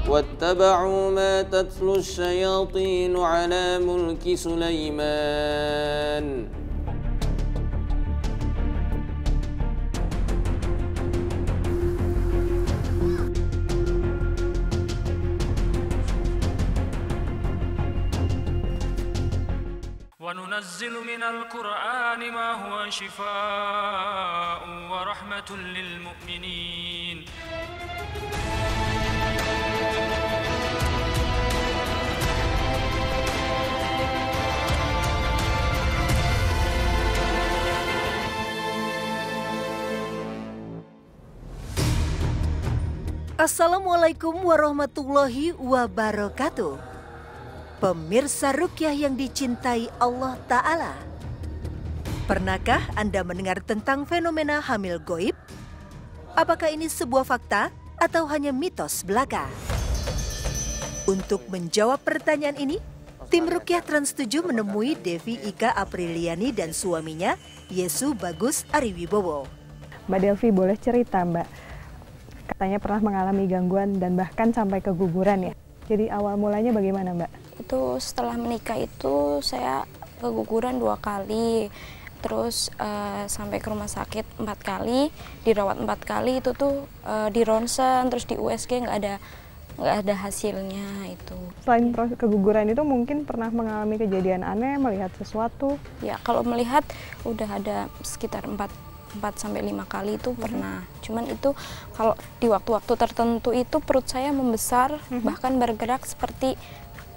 واتبعوا ما تتلو الشياطين على ملك سليمان وننزل من القرآن ما هو شفاء ورحمة للمؤمنين. Assalamualaikum warahmatullahi wabarakatuh. Pemirsa Ruqyah yang dicintai Allah Ta'ala, pernahkah Anda mendengar tentang fenomena hamil goib? Apakah ini sebuah fakta atau hanya mitos belaka? Untuk menjawab pertanyaan ini, tim Ruqyah Trans 7 menemui Devi Ika Apriliani dan suaminya, Yesu Bagus Ariwibowo. Mbak Delvi, boleh cerita Mbak? Katanya pernah mengalami gangguan dan bahkan sampai keguguran ya. Jadi awal mulanya bagaimana Mbak? Itu setelah menikah itu saya keguguran 2 kali, terus sampai ke rumah sakit 4 kali, dirawat 4 kali, itu tuh di ronsen, terus di USG nggak ada hasilnya itu. Selain proses keguguran itu mungkin pernah mengalami kejadian aneh, melihat sesuatu? Ya kalau melihat udah ada sekitar 4 sampai 5 kali itu pernah. Cuman itu kalau di waktu-waktu tertentu itu perut saya membesar, bahkan bergerak seperti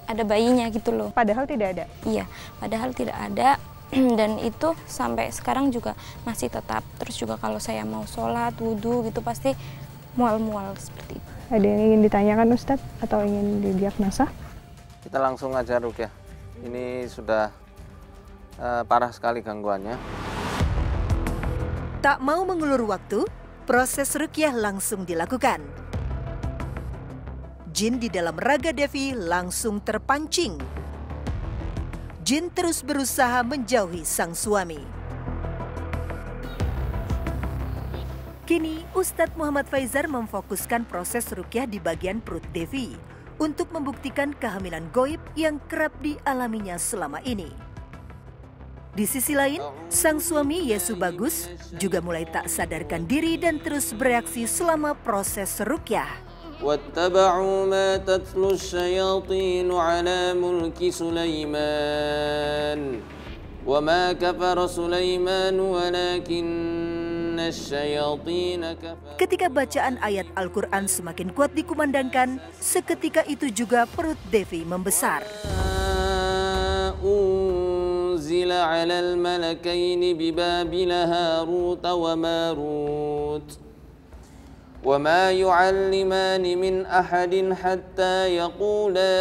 ada bayinya gitu loh. Padahal tidak ada? Iya, padahal tidak ada. Dan itu sampai sekarang juga masih tetap. Terus juga kalau saya mau sholat, wudhu gitu pasti mual-mual seperti itu. Ada yang ingin ditanyakan Ustadz atau ingin didiagnosa? Kita langsung aja Ruqyah. Ini sudah parah sekali gangguannya. Tak mau mengulur waktu, proses Ruqyah langsung dilakukan. Jin di dalam raga Devi langsung terpancing. Jin terus berusaha menjauhi sang suami. Kini, Ustadz Muhammad Faizar memfokuskan proses Ruqyah di bagian perut Devi untuk membuktikan kehamilan goib yang kerap dialaminya selama ini. Di sisi lain, sang suami Yesu Bagus juga mulai tak sadarkan diri dan terus bereaksi selama proses Ruqyah. واتبعوا ما تتلو الشياطين على ملك سليمان وما كفر سليمان ولكن الشياطين كفروا. Ketika bacaan ayat Al-Quran semakin kuat dikumandangkan, seketika itu juga perut Devi membesar. أنزل على الملكين ببابل هاروت وماروت وما يعلمان من أحد حتى يقولا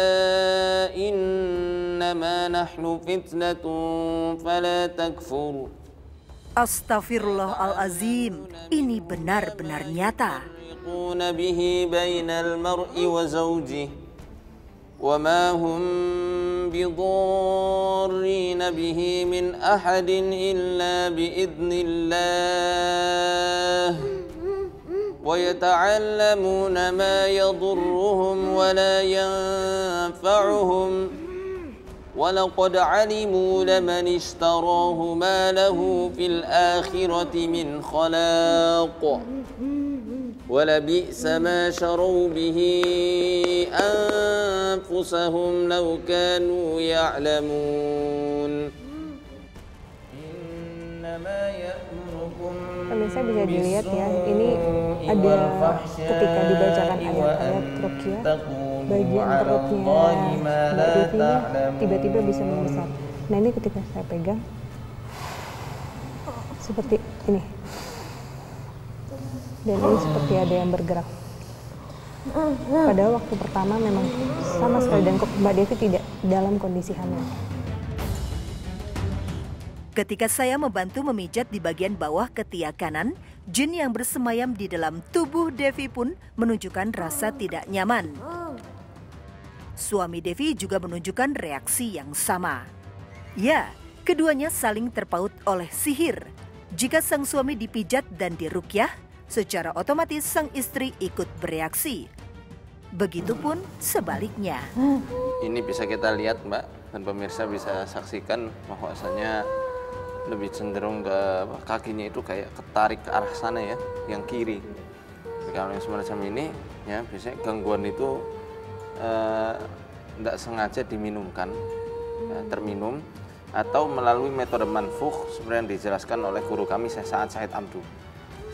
إنما نحن فتنة فلا تكفر. Astaghfirullahalazim, ini benar-benar nyata. به بين المرء وزوجه وما هم بضارين به من أحد إلا بإذن الله ويتعلمون ما يضرهم ولا ينفعهم ولقد علموا لمن اشتراه ما له في الآخرة من خلاق ولبئس ما شروا به أنفسهم لو كانوا يعلمون. إنما يأمركم Pemirsa bisa dilihat ya, ini ada ketika dibacakan ayat-ayat Ruqyah, bagian perutnya Mbak Devi tiba-tiba bisa membesar. Nah ini ketika saya pegang, seperti ini. Dan ini seperti ada yang bergerak. Padahal waktu pertama memang sama sekali, dan Mbak Devi tidak dalam kondisi hamil. Ketika saya membantu memijat di bagian bawah ketiak kanan, jin yang bersemayam di dalam tubuh Devi pun menunjukkan rasa tidak nyaman. Suami Devi juga menunjukkan reaksi yang sama. Ya, keduanya saling terpaut oleh sihir. Jika sang suami dipijat dan diruqyah, secara otomatis sang istri ikut bereaksi. Begitupun sebaliknya. Ini bisa kita lihat, Mbak, dan pemirsa bisa saksikan bahwasanya lebih cenderung ke kakinya itu kayak ketarik ke arah sana ya, yang kiri. Jadi kalau yang semacam ini ya biasanya gangguan itu tidak sengaja diminumkan, ya, terminum atau melalui metode manfukh seperti yang dijelaskan oleh guru kami Syekh Sa'ad Said Abdu.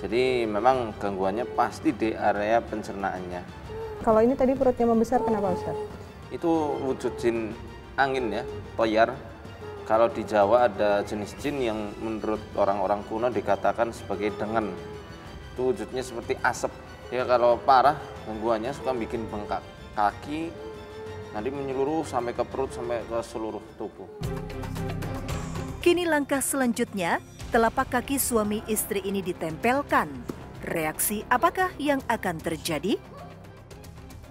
Jadi memang gangguannya pasti di area pencernaannya. Kalau ini tadi perutnya membesar, kenapa Ustaz? Itu wujud jin angin ya, toyar. Kalau di Jawa ada jenis jin yang menurut orang-orang kuno dikatakan sebagai dengen. Itu wujudnya seperti asap. Ya kalau parah gangguannya suka bikin bengkak kaki, nanti menyeluruh sampai ke perut sampai ke seluruh tubuh. Kini langkah selanjutnya, telapak kaki suami istri ini ditempelkan. Reaksi apakah yang akan terjadi?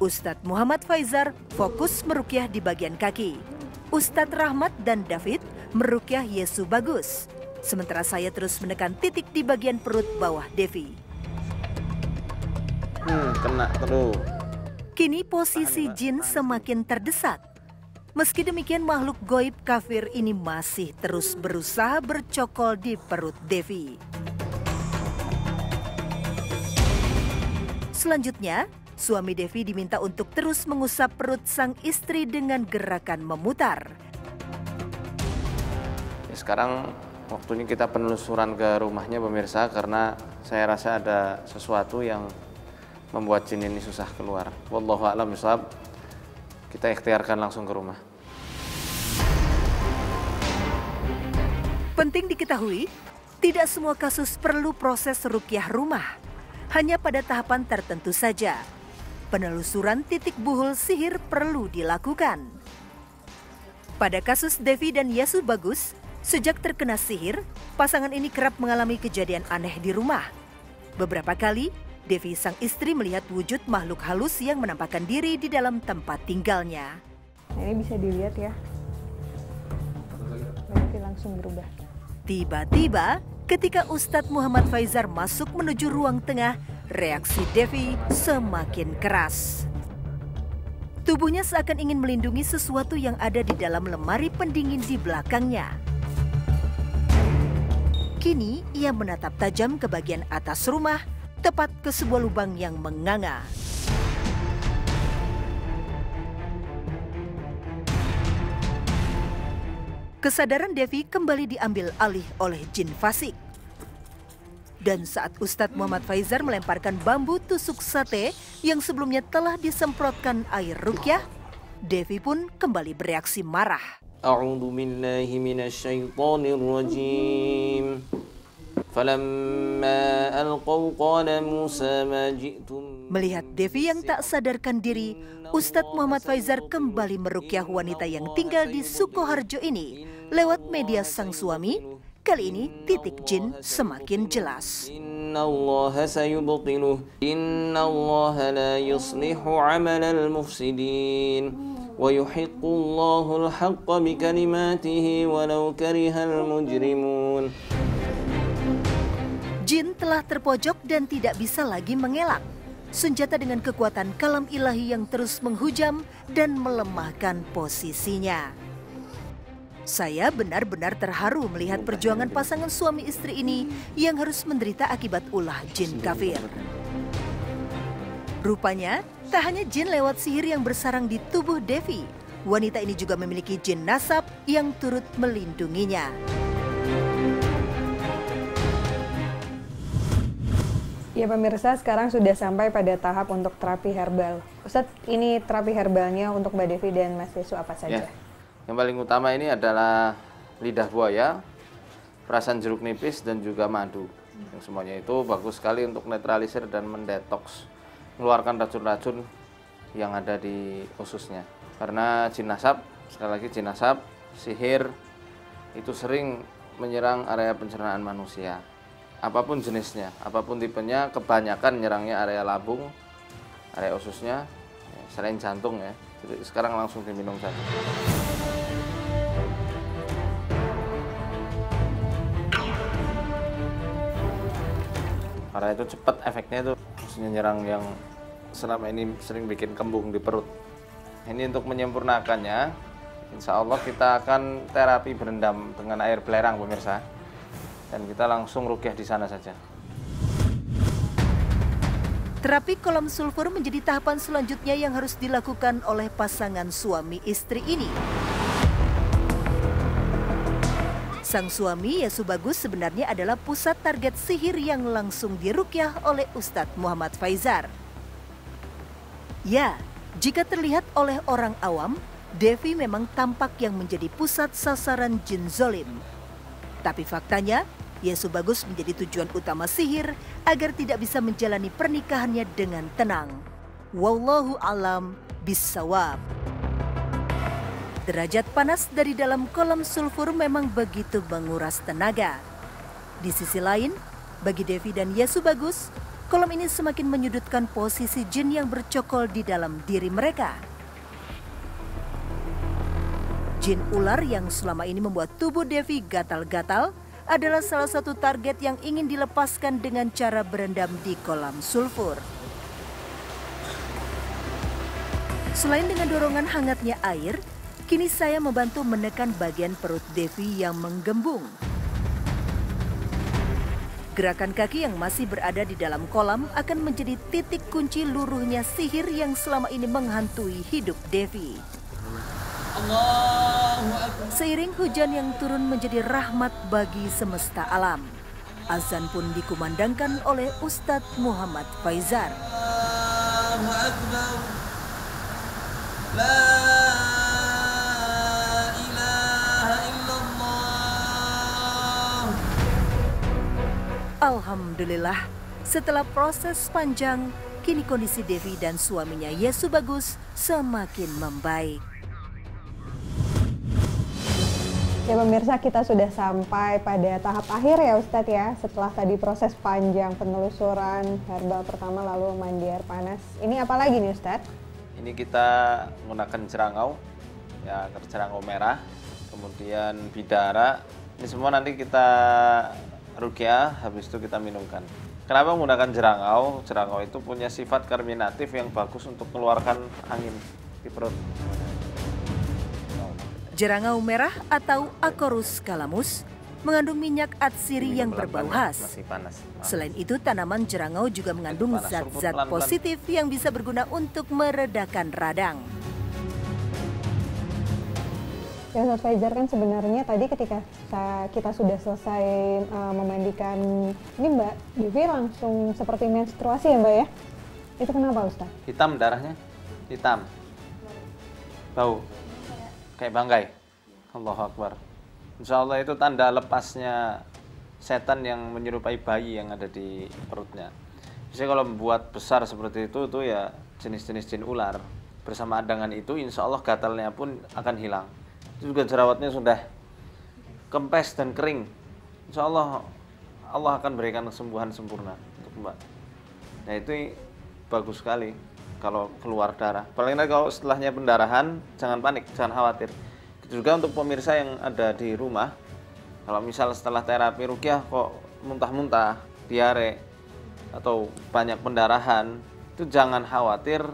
Ustadz Muhammad Faizar fokus merukyah di bagian kaki. Ustadz Rahmat dan David merukyah Yesu Bagus. Sementara saya terus menekan titik di bagian perut bawah Devi. Kena terus. Kini posisi jin semakin terdesak. Meski demikian makhluk goib kafir ini masih terus berusaha bercokol di perut Devi. Selanjutnya, suami Devi diminta untuk terus mengusap perut sang istri dengan gerakan memutar. Ya, sekarang waktunya kita penelusuran ke rumahnya pemirsa, karena saya rasa ada sesuatu yang membuat jin ini susah keluar. Wallahu a'lam bishawab. Kita ikhtiarkan langsung ke rumah. Penting diketahui, tidak semua kasus perlu proses rukyah rumah. Hanya pada tahapan tertentu saja. Penelusuran titik buhul sihir perlu dilakukan. Pada kasus Devi dan Yesu Bagus, sejak terkena sihir, pasangan ini kerap mengalami kejadian aneh di rumah. Beberapa kali, Devi sang istri melihat wujud makhluk halus yang menampakkan diri di dalam tempat tinggalnya. Nah, ini bisa dilihat ya. Nanti langsung berubah. Tiba-tiba, ketika Ustadz Muhammad Faizar masuk menuju ruang tengah, reaksi Devi semakin keras. Tubuhnya seakan ingin melindungi sesuatu yang ada di dalam lemari pendingin di belakangnya. Kini ia menatap tajam ke bagian atas rumah, tepat ke sebuah lubang yang menganga. Kesadaran Devi kembali diambil alih oleh jin fasik. Dan saat Ustadz Muhammad Faizar melemparkan bambu tusuk sate yang sebelumnya telah disemprotkan air rukyah, Devi pun kembali bereaksi marah. A'udzu billahi minasyaitonir rajim. Falamma alqaw qala Musa ma ji'tum. Melihat Devi yang tak sadarkan diri, Ustadz Muhammad Faizar kembali merukyah wanita yang tinggal di Sukoharjo ini lewat media sang suami. Kali ini titik jin semakin jelas. Innallaha sayubtiluh. Innallaha la yuslihu 'amalal mufsidin. Wa yuhiqqullahu al-haqqa bikalimatihi walau karihal mujrimun. Jin telah terpojok dan tidak bisa lagi mengelak. Senjata dengan kekuatan kalam ilahi yang terus menghujam dan melemahkan posisinya. Saya benar-benar terharu melihat perjuangan pasangan suami istri ini yang harus menderita akibat ulah jin kafir. Rupanya, tak hanya jin lewat sihir yang bersarang di tubuh Devi, wanita ini juga memiliki jin nasab yang turut melindunginya. Ya pemirsa, sekarang sudah sampai pada tahap untuk terapi herbal. Ustadz, ini terapi herbalnya untuk Mbak Devi dan Mas Yesu apa saja? Ya. Yang paling utama ini adalah lidah buaya, perasan jeruk nipis, dan juga madu. Yang semuanya itu bagus sekali untuk netralisir dan mendetoks, mengeluarkan racun-racun yang ada di ususnya. Karena jin nasab, sekali lagi jin nasab, sihir, itu sering menyerang area pencernaan manusia. Apapun jenisnya, apapun tipenya, kebanyakan menyerangnya area lambung, area ususnya, selain jantung ya. Jadi sekarang langsung diminum saja. Karena itu cepat efeknya itu, maksudnya nyerang yang selama ini sering bikin kembung di perut. Ini untuk menyempurnakannya, insya Allah kita akan terapi berendam dengan air belerang pemirsa. Dan kita langsung ruqyah di sana saja. Terapi kolam sulfur menjadi tahapan selanjutnya yang harus dilakukan oleh pasangan suami istri ini. Sang suami Yesu Bagus sebenarnya adalah pusat target sihir yang langsung diruqyah oleh Ustadz Muhammad Faizar. Ya, jika terlihat oleh orang awam, Devi memang tampak yang menjadi pusat sasaran jin zolim. Tapi faktanya, Yesu Bagus menjadi tujuan utama sihir agar tidak bisa menjalani pernikahannya dengan tenang. Wallahu alam bissawab. Derajat panas dari dalam kolam sulfur memang begitu menguras tenaga. Di sisi lain, bagi Devi dan Yesu Bagus, kolam ini semakin menyudutkan posisi jin yang bercokol di dalam diri mereka. Jin ular yang selama ini membuat tubuh Devi gatal-gatal adalah salah satu target yang ingin dilepaskan dengan cara berendam di kolam sulfur. Selain dengan dorongan hangatnya air, kini saya membantu menekan bagian perut Devi yang menggembung. Gerakan kaki yang masih berada di dalam kolam akan menjadi titik kunci luruhnya sihir yang selama ini menghantui hidup Devi. Seiring hujan yang turun menjadi rahmat bagi semesta alam, azan pun dikumandangkan oleh Ustadz Muhammad Faizar. Alhamdulillah, setelah proses panjang, kini kondisi Devi dan suaminya Yesu Bagus semakin membaik. Ya pemirsa, kita sudah sampai pada tahap akhir ya Ustadz ya. Setelah tadi proses panjang penelusuran herbal pertama lalu mandi air panas. Ini apa lagi nih Ustadz? Ini kita menggunakan cerangau, ya cerangau merah, kemudian bidara. Ini semua nanti kita ruqyah, habis itu kita minumkan. Kenapa menggunakan cerangau? Cerangau itu punya sifat karminatif yang bagus untuk mengeluarkan angin di perut. Jerangau merah atau Acorus calamus mengandung minyak atsiri yang berbau khas. Selain itu, tanaman jerangau juga mengandung zat-zat positif yang bisa berguna untuk meredakan radang. Ya Ustadz Faizar, kan sebenarnya tadi ketika kita sudah selesai memandikan ini Mbak Devi langsung seperti menstruasi ya Mbak ya? Itu kenapa Ustadz? Hitam darahnya, hitam, bau. Kayak bangkai. Allahu Akbar. Insya Allah itu tanda lepasnya setan yang menyerupai bayi yang ada di perutnya. Biasanya kalau membuat besar seperti itu ya jenis-jenis jin ular. Bersamaan dengan itu insya Allah gatalnya pun akan hilang. Itu juga jerawatnya sudah kempes dan kering. Insya Allah Allah akan berikan kesembuhan sempurna untuk Mbak. Nah itu bagus sekali kalau keluar darah. Paling tidak kalau setelahnya pendarahan, jangan panik, jangan khawatir. Juga untuk pemirsa yang ada di rumah, kalau misal setelah terapi ruqyah kok muntah-muntah, diare, atau banyak pendarahan, itu jangan khawatir,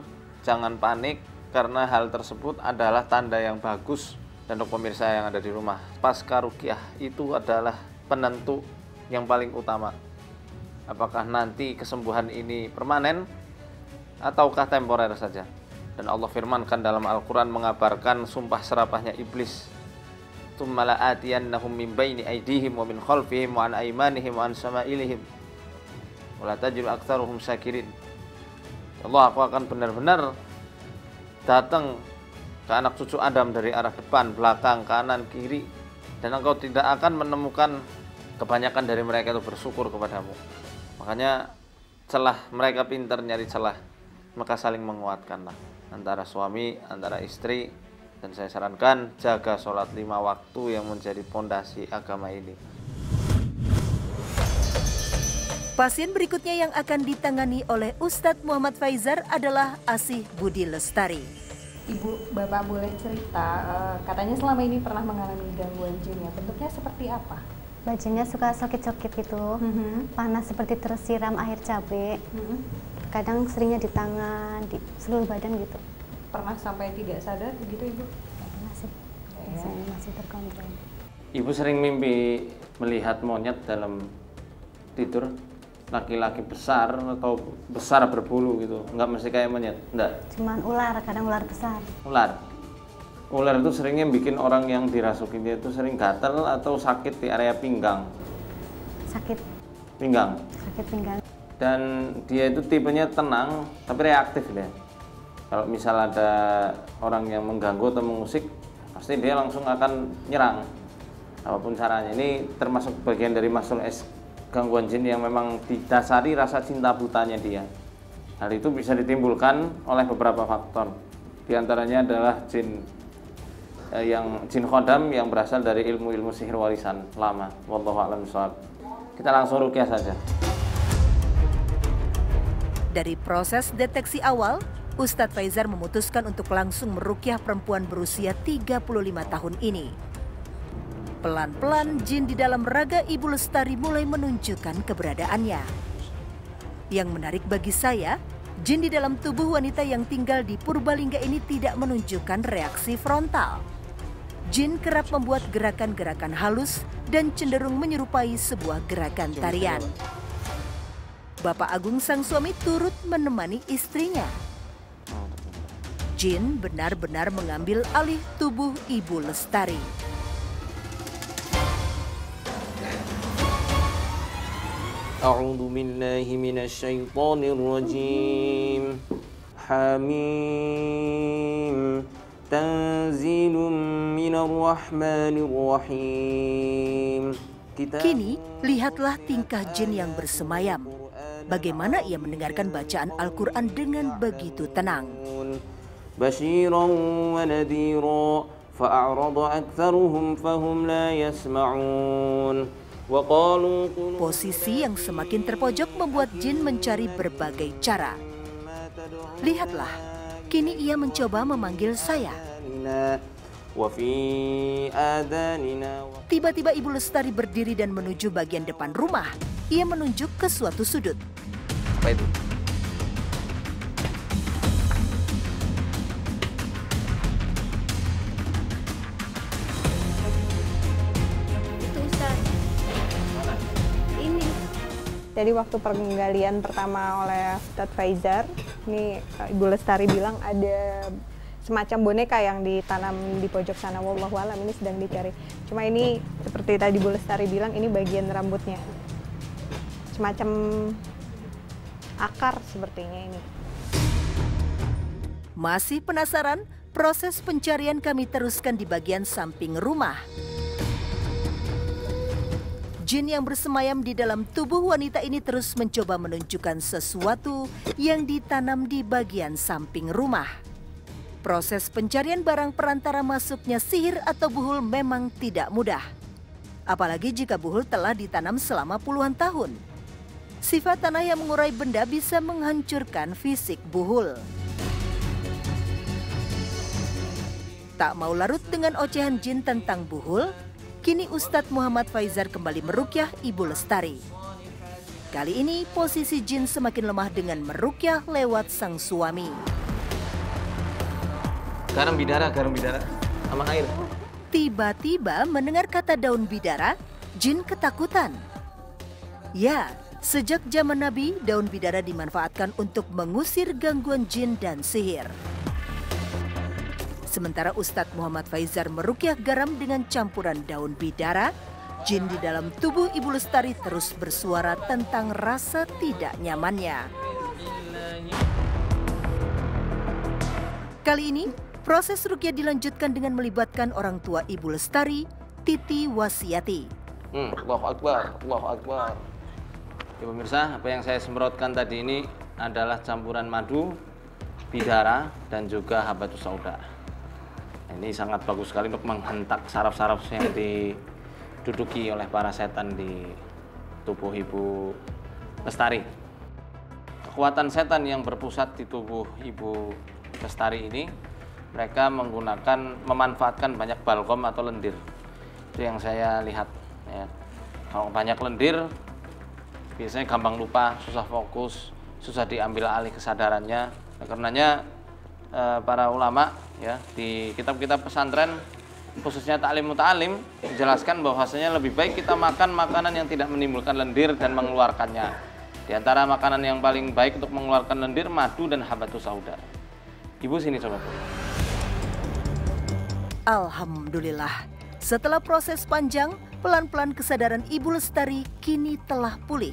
jangan panik, karena hal tersebut adalah tanda yang bagus. Dan untuk pemirsa yang ada di rumah, pasca ruqyah itu adalah penentu yang paling utama. Apakah nanti kesembuhan ini permanen ataukah temporer saja. Dan Allah firmankan dalam Al-Quran mengabarkan sumpah serapahnya iblis. Tsumma la'atiyannahum min baini aydihim wa min khalfihim wa an aymanihim wa an sama'ilihim wa la tajidu aktsaruhum syakirin. Allah, aku akan benar-benar datang ke anak cucu Adam dari arah depan, belakang, kanan, kiri, dan engkau tidak akan menemukan kebanyakan dari mereka itu bersyukur kepadamu. Makanya celah mereka pintar nyari celah, maka saling menguatkanlah antara suami, antara istri. Dan saya sarankan jaga sholat 5 waktu yang menjadi pondasi agama ini. Pasien berikutnya yang akan ditangani oleh Ustadz Muhammad Faizar adalah Asih Budi Lestari. Ibu, Bapak boleh cerita, katanya selama ini pernah mengalami gangguan jin ya, bentuknya seperti apa? Bajunya suka sakit-sakit gitu, panas seperti tersiram air cabai. kadang seringnya di tangan, di seluruh badan gitu. Pernah sampai tidak sadar begitu Ibu? Masih, masih terkontrol. Ibu sering mimpi melihat monyet dalam tidur, laki-laki besar atau besar berbulu gitu, nggak mesti kayak monyet, enggak? Cuman ular, kadang ular besar. Ular itu seringnya bikin orang yang dirasuki dia itu sering gatal atau sakit di area pinggang. Sakit Pinggang. pinggang. Dan dia itu tipenya tenang tapi reaktif ya. Kalau misal ada orang yang mengganggu atau mengusik, pasti dia langsung akan nyerang. Apapun caranya. Ini termasuk bagian dari masul gangguan jin yang memang didasari rasa cinta butanya dia. Hal itu bisa ditimbulkan oleh beberapa faktor. Di antaranya adalah jin khodam yang berasal dari ilmu-ilmu sihir warisan lama. Wallahu a'lam bishawab. Kita langsung ruqyah saja. Dari proses deteksi awal, Ustadz Faizar memutuskan untuk langsung meruqyah perempuan berusia 35 tahun ini. Pelan-pelan jin di dalam raga Ibu Lestari mulai menunjukkan keberadaannya. Yang menarik bagi saya, jin di dalam tubuh wanita yang tinggal di Purbalingga ini tidak menunjukkan reaksi frontal. Jin kerap membuat gerakan-gerakan halus dan cenderung menyerupai sebuah gerakan tarian. Bapak Agung sang suami turut menemani istrinya. Jin benar-benar mengambil alih tubuh Ibu Lestari. A'udzu billahi minasyaitonir rajim. Hamim. Tanzilum minar rahmanir rahim. Kini, lihatlah tingkah jin yang bersemayam. Bagaimana ia mendengarkan bacaan Al-Quran dengan begitu tenang. Basyiran wa nadhira fa'arada aktsaruhum fahum la yasma'un. Posisi yang semakin terpojok membuat jin mencari berbagai cara. Lihatlah, kini ia mencoba memanggil saya. Tiba-tiba Ibu Lestari berdiri dan menuju bagian depan rumah. Ia menunjuk ke suatu sudut. Apa itu? Jadi waktu penggalian pertama oleh Ustadz Faizar, ini Ibu Lestari bilang ada semacam boneka yang ditanam di pojok sana. Wallahu a'lam, ini sedang dicari. Cuma ini seperti tadi Ibu Lestari bilang, ini bagian rambutnya. Semacam akar sepertinya ini. Masih penasaran? Proses pencarian kami teruskan di bagian samping rumah. Jin yang bersemayam di dalam tubuh wanita ini terus mencoba menunjukkan sesuatu yang ditanam di bagian samping rumah. Proses pencarian barang perantara masuknya sihir atau buhul memang tidak mudah. Apalagi jika buhul telah ditanam selama puluhan tahun. Sifat tanah yang mengurai benda bisa menghancurkan fisik buhul. Tak mau larut dengan ocehan jin tentang buhul, kini Ustadz Muhammad Faizar kembali meruqyah Ibu Lestari. Kali ini posisi jin semakin lemah dengan meruqyah lewat sang suami. Garam bidara sama air. Tiba-tiba mendengar kata daun bidara, jin ketakutan. Ya, sejak zaman Nabi, daun bidara dimanfaatkan untuk mengusir gangguan jin dan sihir. Sementara Ustadz Muhammad Faizar meruqyah garam dengan campuran daun bidara, jin di dalam tubuh Ibu Lestari terus bersuara tentang rasa tidak nyamannya. Kali ini, proses ruqyah dilanjutkan dengan melibatkan orang tua Ibu Lestari, Titi Wasiati. Allahu Akbar, Allahu Akbar. Ya pemirsa, apa yang saya semprotkan tadi ini adalah campuran madu, bidara, dan juga habatus sauda. Ini sangat bagus sekali untuk menghentak saraf-saraf yang diduduki oleh para setan di tubuh Ibu Lestari. Kekuatan setan yang berpusat di tubuh Ibu Lestari ini, mereka memanfaatkan banyak balgom atau lendir. Itu yang saya lihat. Ya. Kalau banyak lendir, biasanya gampang lupa, susah fokus, susah diambil alih kesadarannya. Nah, karenanya para ulama ya di kitab-kitab pesantren khususnya ta'lim muta'alim menjelaskan bahwasanya lebih baik kita makan makanan yang tidak menimbulkan lendir dan mengeluarkannya. Di antara makanan yang paling baik untuk mengeluarkan lendir, madu dan habatus sauda. Ibu sini coba. Alhamdulillah, setelah proses panjang, pelan-pelan kesadaran Ibu Lestari kini telah pulih.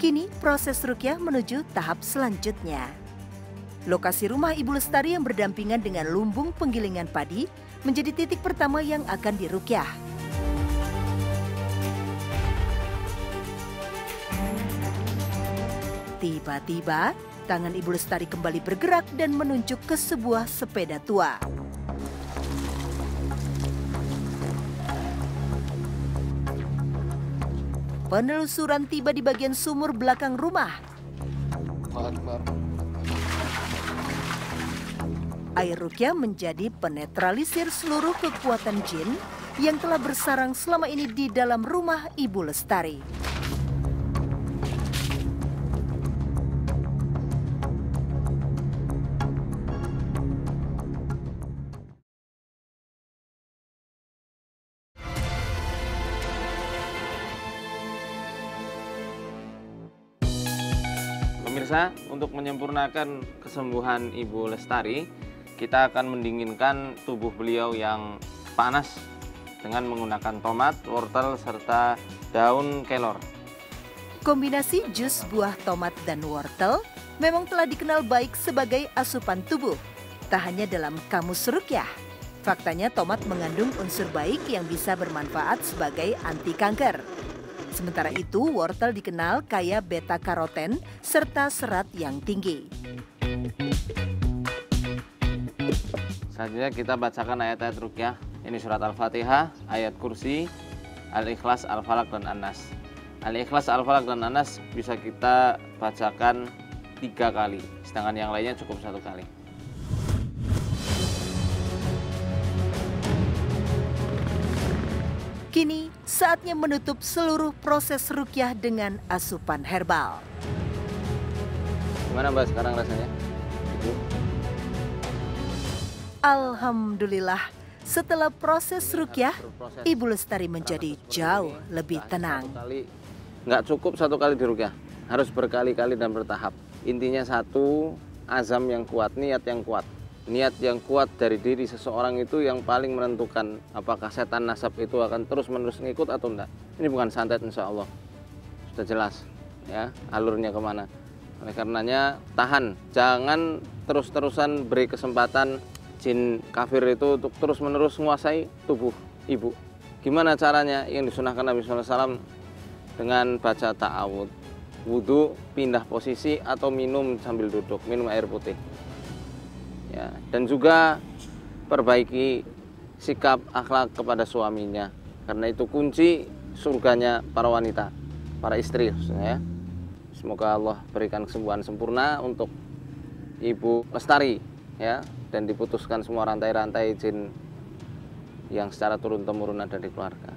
Kini proses ruqyah menuju tahap selanjutnya. Lokasi rumah Ibu Lestari yang berdampingan dengan lumbung penggilingan padi menjadi titik pertama yang akan diruqyah. Tiba-tiba, tangan Ibu Lestari kembali bergerak dan menunjuk ke sebuah sepeda tua. Penelusuran tiba di bagian sumur belakang rumah. Air ruqyah menjadi penetralisir seluruh kekuatan jin yang telah bersarang selama ini di dalam rumah Ibu Lestari. Pemirsa, untuk menyempurnakan kesembuhan Ibu Lestari, kita akan mendinginkan tubuh beliau yang panas dengan menggunakan tomat, wortel, serta daun kelor. Kombinasi jus buah tomat dan wortel memang telah dikenal baik sebagai asupan tubuh, tak hanya dalam kamus ruqyah. Faktanya tomat mengandung unsur baik yang bisa bermanfaat sebagai anti kanker. Sementara itu, wortel dikenal kaya beta-karoten serta serat yang tinggi. Selanjutnya kita bacakan ayat-ayat ruqyah. Ini surat Al-Fatihah, ayat kursi, Al-Ikhlas, Al-Falaq, dan An-Nas. Al-Ikhlas, Al-Falaq, dan An-Nas bisa kita bacakan 3 kali, sedangkan yang lainnya cukup 1 kali. Kini saatnya menutup seluruh proses ruqyah dengan asupan herbal. Gimana Mbak sekarang rasanya? Ibu? Alhamdulillah, setelah proses ruqyah, Ibu Lestari menjadi jauh lebih tenang. Nggak cukup 1 kali di ruqyah, harus berkali-kali dan bertahap. Intinya 1, azam yang kuat, niat yang kuat. Niat yang kuat dari diri seseorang itu yang paling menentukan apakah setan nasab itu akan terus-menerus ngikut atau enggak. Ini bukan santet, insya Allah. Sudah jelas ya alurnya kemana. Oleh karenanya tahan, jangan terus-terusan beri kesempatan jin kafir itu untuk terus-menerus menguasai tubuh ibu. Gimana caranya? Yang disunahkan Nabi SAW dengan baca ta'awud, wudhu, pindah posisi, atau minum sambil duduk, minum air putih. Ya, dan juga perbaiki sikap akhlak kepada suaminya, karena itu kunci surganya para wanita, para istri ya. Semoga Allah berikan kesembuhan sempurna untuk Ibu Lestari ya, dan diputuskan semua rantai-rantai jin yang secara turun-temurun ada di keluarga.